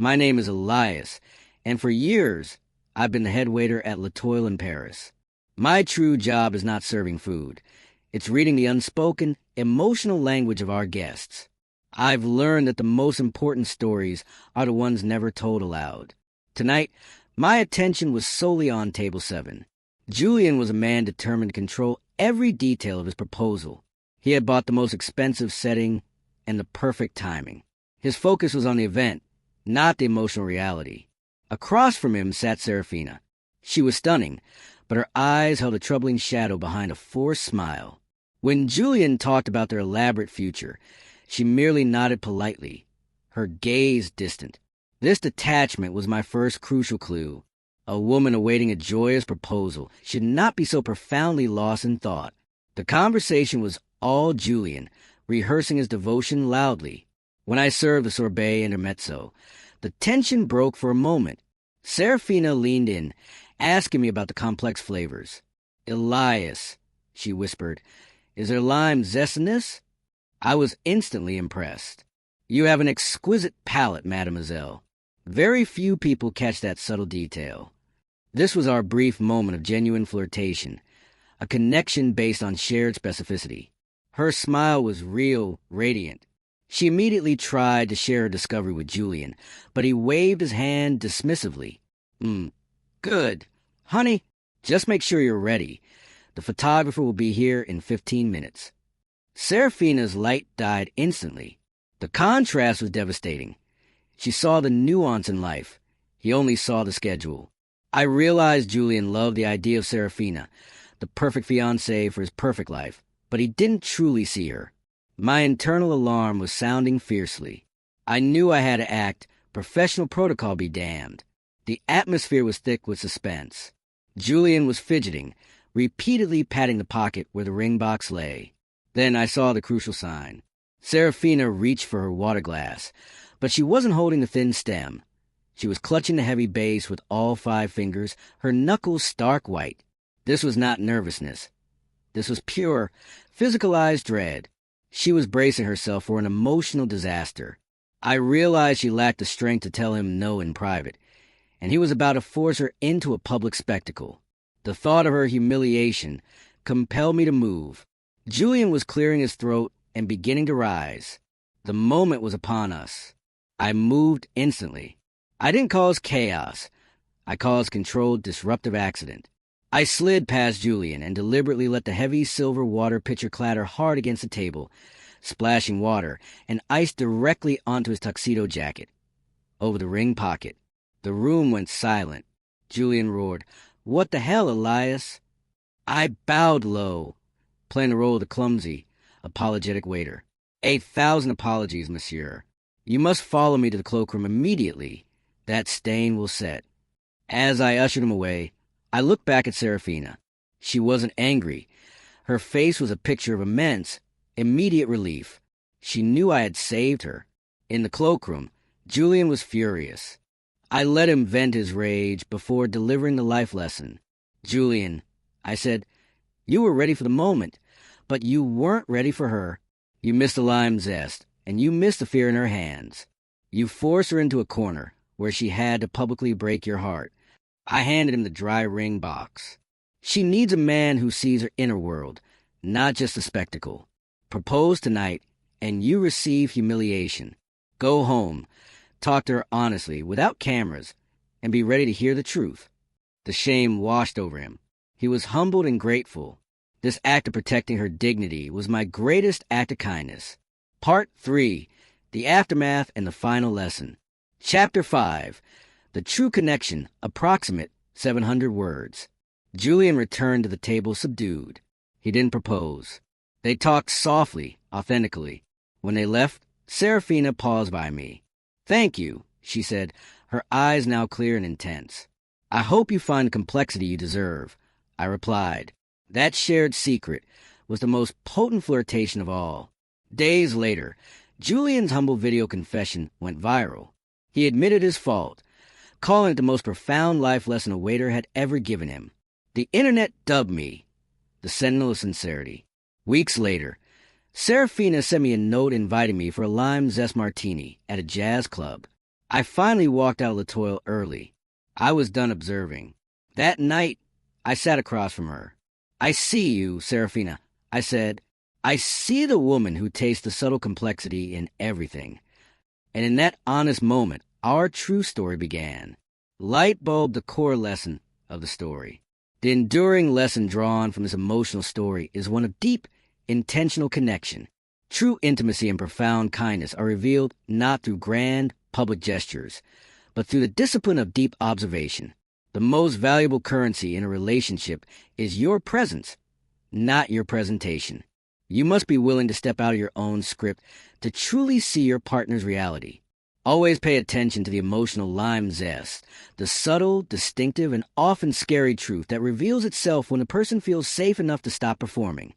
My name is Elias, and for years, I've been the head waiter at L'Etoile in Paris. My true job is not serving food. It's reading the unspoken, emotional language of our guests. I've learned that the most important stories are the ones never told aloud. Tonight, my attention was solely on Table 7. Julian was a man determined to control every detail of his proposal. He had bought the most expensive setting and the perfect timing. His focus was on the event, not the emotional reality. Across from him sat Seraphina. She was stunning, but her eyes held a troubling shadow behind a forced smile. When Julian talked about their elaborate future, she merely nodded politely, her gaze distant. This detachment was my first crucial clue. A woman awaiting a joyous proposal should not be so profoundly lost in thought. The conversation was all Julian, rehearsing his devotion loudly. When I served the sorbet intermezzo, the tension broke for a moment. Seraphina leaned in, asking me about the complex flavors. "Elias," she whispered, "is there lime zest in this?" I was instantly impressed. "You have an exquisite palate, mademoiselle. Very few people catch that subtle detail." This was our brief moment of genuine flirtation, a connection based on shared specificity. Her smile was real, radiant. She immediately tried to share her discovery with Julian, but he waved his hand dismissively. Good. Honey, just make sure you're ready. The photographer will be here in 15 minutes. Seraphina's light died instantly. The contrast was devastating. She saw the nuance in life. He only saw the schedule. I realized Julian loved the idea of Seraphina, the perfect fiancée for his perfect life, but he didn't truly see her. My internal alarm was sounding fiercely. I knew I had to act, professional protocol be damned. The atmosphere was thick with suspense. Julian was fidgeting, repeatedly patting the pocket where the ring box lay. Then I saw the crucial sign. Seraphina reached for her water glass, but she wasn't holding the thin stem. She was clutching the heavy base with all 5 fingers, her knuckles stark white. This was not nervousness. This was pure, physicalized dread. She was bracing herself for an emotional disaster. I realized she lacked the strength to tell him no in private, and he was about to force her into a public spectacle. The thought of her humiliation compelled me to move. Julian was clearing his throat and beginning to rise. The moment was upon us. I moved instantly. I didn't cause chaos. I caused controlled, disruptive accident. I slid past Julian and deliberately let the heavy silver water pitcher clatter hard against the table, splashing water and ice directly onto his tuxedo jacket. Over the ring pocket. The room went silent. Julian roared, "What the hell, Elias?" I bowed low, playing the role of the clumsy, apologetic waiter. "1,000 apologies, monsieur. You must follow me to the cloakroom immediately. That stain will set." As I ushered him away, I looked back at Seraphina. She wasn't angry. Her face was a picture of immense, immediate relief. She knew I had saved her. In the cloakroom, Julian was furious. I let him vent his rage before delivering the life lesson. "Julian," I said, "you were ready for the moment, but you weren't ready for her. You missed the lime zest, and you missed the fear in her hands. You forced her into a corner where she had to publicly break your heart." I handed him the dry ring box. "She needs a man who sees her inner world, not just a spectacle. Propose tonight, and you receive humiliation. Go home, talk to her honestly, without cameras, and be ready to hear the truth." The shame washed over him. He was humbled and grateful. This act of protecting her dignity was my greatest act of kindness. Part 3. The Aftermath and the Final Lesson. Chapter 5. The True Connection, approximate 700 words. Julian returned to the table subdued. He didn't propose. They talked softly, authentically. When they left, Seraphina paused by me. "Thank you," she said, her eyes now clear and intense. "I hope you find the complexity you deserve," I replied. That shared secret was the most potent flirtation of all. Days later, Julian's humble video confession went viral. He admitted his fault, calling it the most profound life lesson a waiter had ever given him. The internet dubbed me the Sentinel of Sincerity. Weeks later, Seraphina sent me a note inviting me for a lime zest martini at a jazz club. I finally walked out of Latoile early. I was done observing. That night, I sat across from her. "I see you, Seraphina," I said. "I see the woman who tastes the subtle complexity in everything." And in that honest moment, our true story began. Light bulbed the core lesson of the story. The enduring lesson drawn from this emotional story is one of deep, intentional connection. True intimacy and profound kindness are revealed not through grand, public gestures, but through the discipline of deep observation. The most valuable currency in a relationship is your presence, not your presentation. You must be willing to step out of your own script to truly see your partner's reality. Always pay attention to the emotional lime zest, the subtle, distinctive, and often scary truth that reveals itself when a person feels safe enough to stop performing.